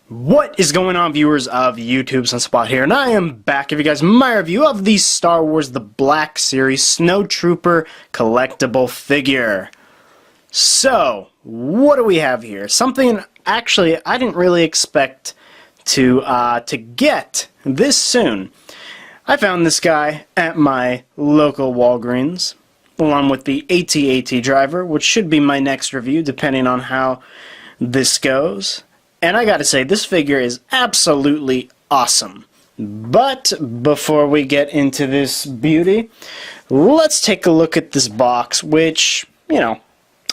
What is going on, viewers of YouTube? SunSpot here, and I am back to give you guys my review of the Star Wars The Black Series Snowtrooper collectible figure. So, what do we have here? Something, actually, I didn't really expect to get this soon. I found this guy at my local Walgreens, along with the AT-AT driver, which should be my next review, depending on how this goes. And I gotta say, this figure is absolutely awesome. But before we get into this beauty, let's take a look at this box, which, you know,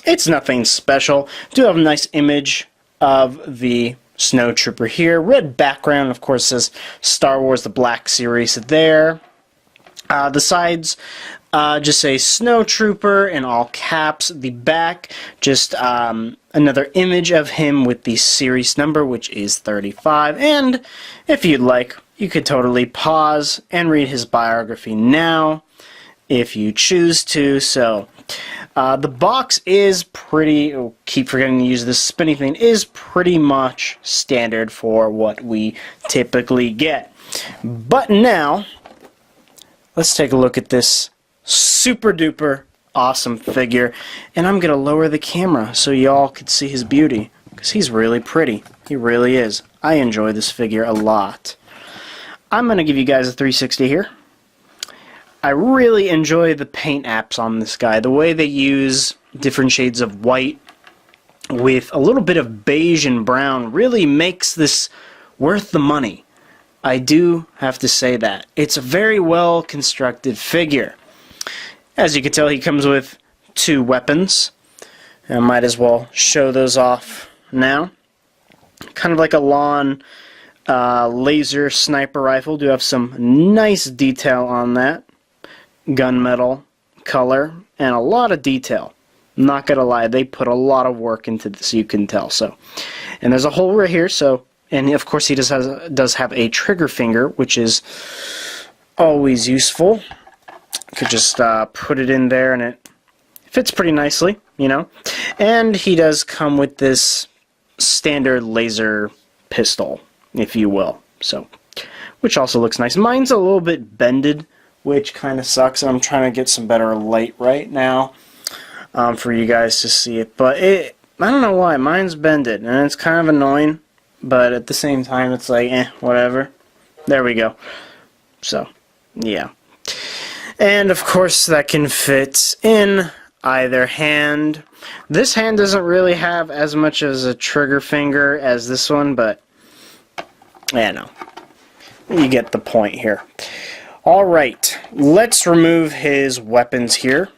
it's nothing special. Do have a nice image of the Snowtrooper here. Red background, of course, says Star Wars The Black Series there. The sides just say Snowtrooper in all caps. The back, just another image of him with the series number, which is 35. And if you'd like, you could totally pause and read his biography now, if you choose to. So, the box is pretty, keep forgetting to use this spinny thing, is pretty much standard for what we typically get. But now, let's take a look at this super duper awesome figure, and I'm gonna lower the camera so y'all could see his beauty, because he's really pretty. He really is. I enjoy this figure a lot. I'm gonna give you guys a 360 here. I really enjoy the paint apps on this guy. The way they use different shades of white with a little bit of beige and brown really makes this worth the money. I do have to say that. It's a very well constructed figure. As you can tell, he comes with two weapons. I might as well show those off now. Kind of like a lawn laser sniper rifle. Do have some nice detail on that. Gunmetal color and a lot of detail. I'm not gonna lie, they put a lot of work into this, you can tell. So, and there's a hole right here. So, and of course he does have a trigger finger, which is always useful. Could just put it in there and it fits pretty nicely, you know. And he does come with this standard laser pistol, if you will. So, which also looks nice. Mine's a little bit bended, which kind of sucks. And I'm trying to get some better light right now for you guys to see it. But I don't know why mine's bended, and it's kind of annoying. But at the same time, it's like, whatever. There we go. So, yeah. And of course that can fit in either hand. This hand doesn't really have as much as a trigger finger as this one, but yeah, no. You get the point here. Alright, let's remove his weapons here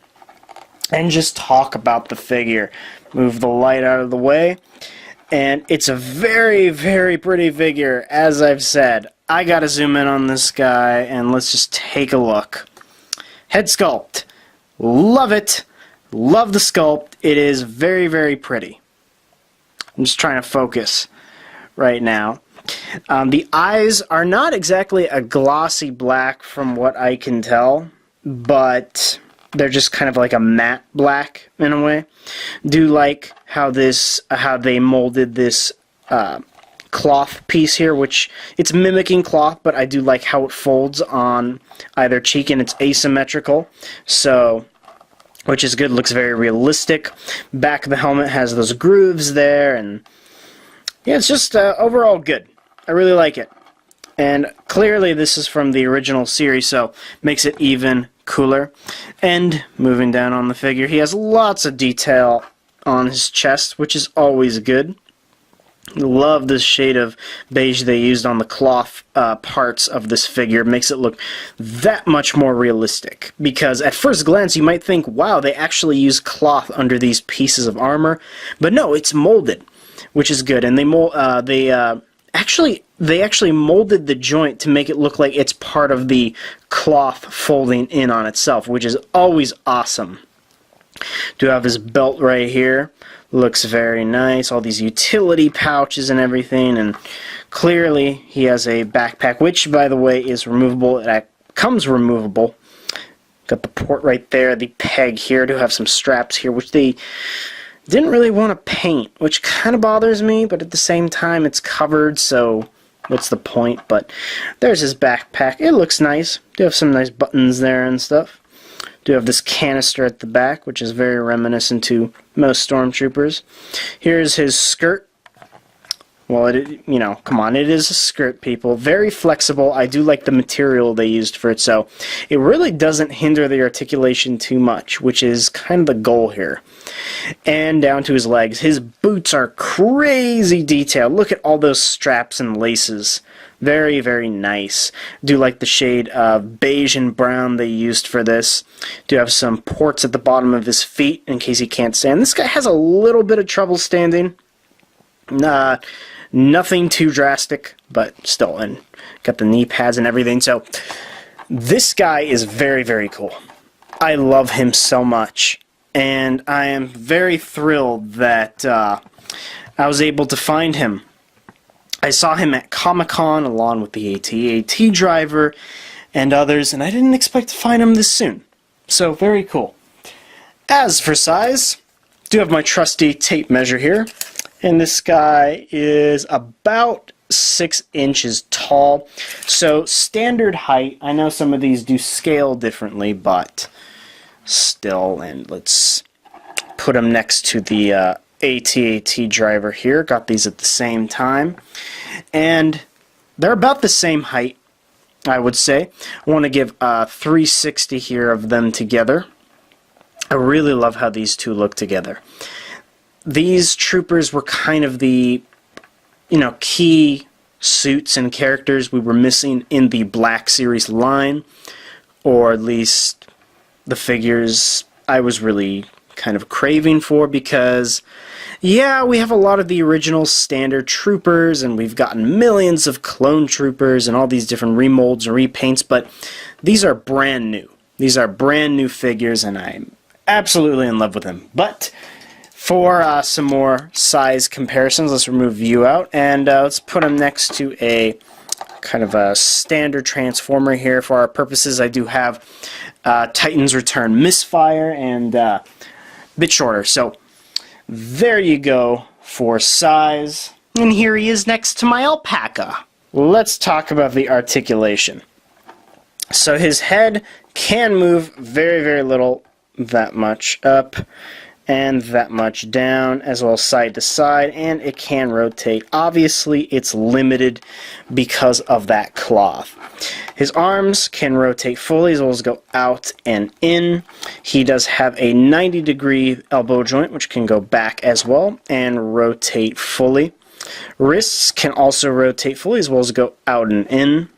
and just talk about the figure. Move the light out of the way. And it's a very, very pretty figure, as I've said. I gotta zoom in on this guy and let's just take a look. Head sculpt. Love it. Love the sculpt. It is very, very pretty. I'm just trying to focus right now. The eyes are not exactly a glossy black from what I can tell, but they're just kind of like a matte black in a way. Do like how they molded this cloth piece here, which it's mimicking cloth, but I do like how it folds on either cheek, and it's asymmetrical, so, which is good. Looks very realistic. Back of the helmet has those grooves there, and yeah, it's just overall good. I really like it, and clearly this is from the original series, so makes it even cooler. And moving down on the figure, he has lots of detail on his chest, which is always good. Love this shade of beige they used on the cloth parts of this figure. Makes it look that much more realistic. Because at first glance you might think, wow, they actually use cloth under these pieces of armor. But no, it's molded, which is good. And they actually molded the joint to make it look like it's part of the cloth folding in on itself, which is always awesome. Do have his belt right here. Looks very nice. All these utility pouches and everything, and clearly he has a backpack, which, by the way, is removable. It comes removable. Got the port right there, the peg here. Do have some straps here, which they Didn't really want to paint, which kind of bothers me, but at the same time it's covered, so what's the point? But there's his backpack. It looks nice. Do have some nice buttons there and stuff. Do have this canister at the back, which is very reminiscent to most stormtroopers. Here's his skirt. Well, you know, come on, it is a skirt, people. Very flexible. I do like the material they used for it, so it really doesn't hinder the articulation too much, which is kind of the goal here. And down to his legs. His boots are crazy detailed. Look at all those straps and laces. Very, very nice. Do like the shade of beige and brown they used for this. Do have some ports at the bottom of his feet in case he can't stand. This guy has a little bit of trouble standing. Nothing too drastic, but still, and got the knee pads and everything. So this guy is very, very cool. I love him so much, and I am very thrilled that I was able to find him. I saw him at Comic-Con along with the AT-AT driver and others, and I didn't expect to find him this soon. So very cool. As for size, do have my trusty tape measure here. And this guy is about 6 inches tall. So standard height. I know some of these do scale differently, but still. And let's put him next to the AT-AT driver here. Got these at the same time. And they're about the same height, I would say. I want to give 360 here of them together. I really love how these two look together. These troopers were kind of the, you know, key suits and characters we were missing in the Black Series line, or at least the figures I was really kind of craving for, because, yeah, we have a lot of the original standard troopers, and we've gotten millions of clone troopers and all these different remolds and repaints, but these are brand new. These are brand new figures, and I'm absolutely in love with them. But for some more size comparisons, let's remove view out, and let's put them next to a kind of a standard transformer here. For our purposes, I do have Titan's Return Misfire and a bit shorter. So there you go for size. And here he is next to my alpaca. Let's talk about the articulation. So his head can move very, very little, that much up and that much down, as well as side to side, and it can rotate. Obviously, it's limited because of that cloth. His arms can rotate fully, as well as go out and in. He does have a 90-degree elbow joint, which can go back as well, and rotate fully. Wrists can also rotate fully, as well as go out and in.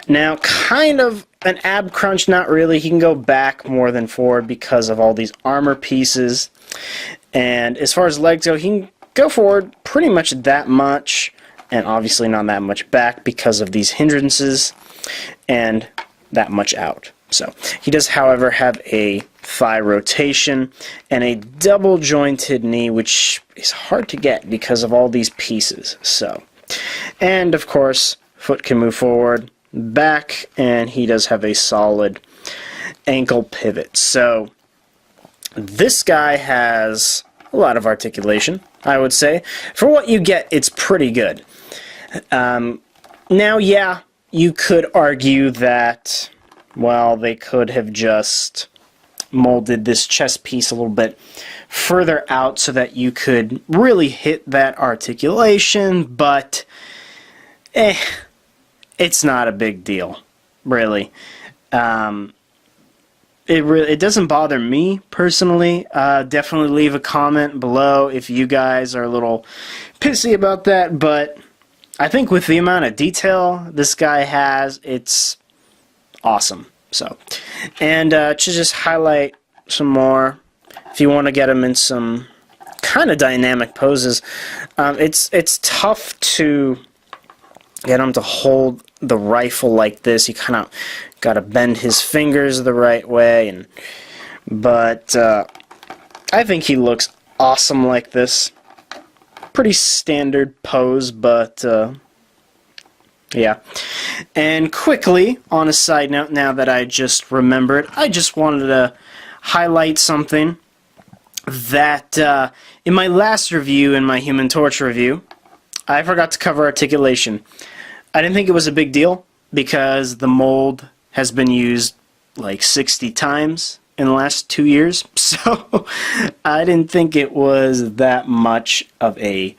Now, kind of an ab crunch, not really. He can go back more than forward because of all these armor pieces. And as far as legs go, he can go forward pretty much that much, and obviously not that much back because of these hindrances, and that much out. So he does, however, have a thigh rotation and a double jointed knee, which is hard to get because of all these pieces. So, and of course, foot can move forward, back, and he does have a solid ankle pivot. So this guy has a lot of articulation, I would say. For what you get, it's pretty good. Now, yeah, you could argue that, well, they could have just molded this chest piece a little bit further out so that you could really hit that articulation, but it's not a big deal, really. It doesn't bother me personally. Definitely leave a comment below if you guys are a little pissy about that, but I think with the amount of detail this guy has, it's awesome. So, and to just highlight some more, if you want to get him in some kind of dynamic poses, it's tough to get him to hold the rifle like this. You kind of got to bend his fingers the right way, but I think he looks awesome like this. Pretty standard pose, but yeah. And quickly, on a side note, now that I just remembered, I just wanted to highlight something. that in my last review, in my Human Torch review, I forgot to cover articulation. I didn't think it was a big deal because the mold has been used like 60 times in the last 2 years, so I didn't think it was that much of a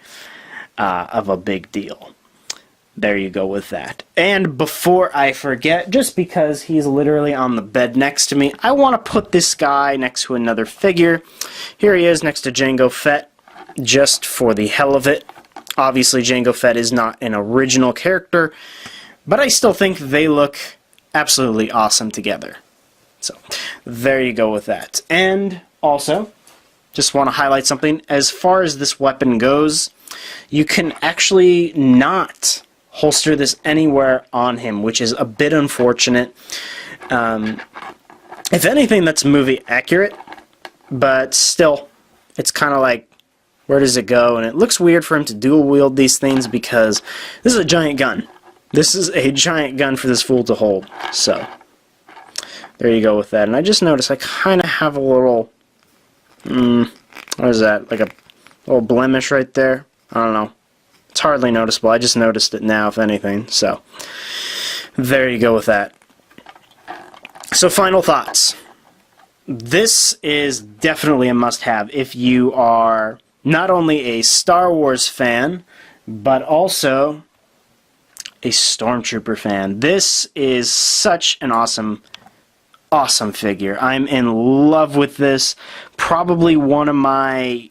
big deal. There you go with that. And before I forget, just because he's literally on the bed next to me, I want to put this guy next to another figure. Here he is next to Jango Fett, just for the hell of it. Obviously, Jango Fett is not an original character, but I still think they look absolutely awesome together. So, there you go with that. And also, just want to highlight something. As far as this weapon goes, you can actually not holster this anywhere on him, which is a bit unfortunate. If anything, that's movie accurate, but still, it's kind of like, where does it go? And it looks weird for him to dual wield these things because this is a giant gun. This is a giant gun for this fool to hold. So, there you go with that. And I just noticed I kind of have a little, what is that, like a little blemish right there? I don't know. It's hardly noticeable. I just noticed it now, if anything. So, there you go with that. So, final thoughts. This is definitely a must-have if you are not only a Star Wars fan, but also a Stormtrooper fan. This is such an awesome figure. I'm in love with this. Probably one of my,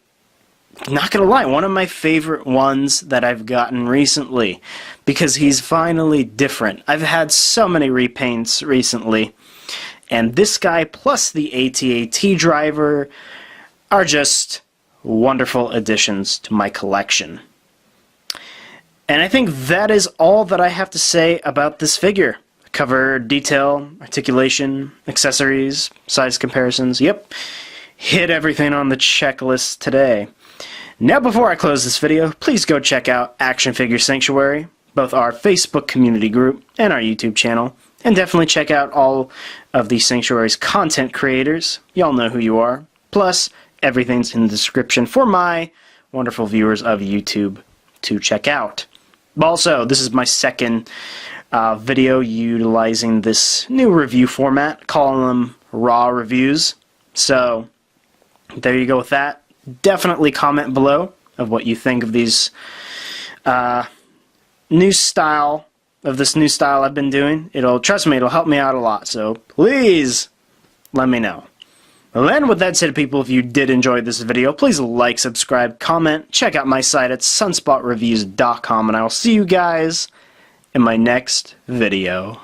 not gonna lie, one of my favorite ones that I've gotten recently, because he's finally different. I've had so many repaints recently, and this guy plus the AT-AT driver are just wonderful additions to my collection. And I think that is all that I have to say about this figure. Cover detail, articulation, accessories, size comparisons. Yep, hit everything on the checklist today. Now, before I close this video, please go check out Action Figure Sanctuary, both our Facebook community group and our YouTube channel, and definitely check out all of the Sanctuary's content creators. Y'all know who you are. Plus, everything's in the description for my wonderful viewers of YouTube to check out. Also, this is my second video utilizing this new review format, calling them raw reviews. So, there you go with that. Definitely comment below of what you think of these new style I've been doing. Trust me, it'll help me out a lot. So please let me know. Well, and with that said, people, if you did enjoy this video, please like, subscribe, comment, check out my site at SunSpotReviewz.com, and I will see you guys in my next video.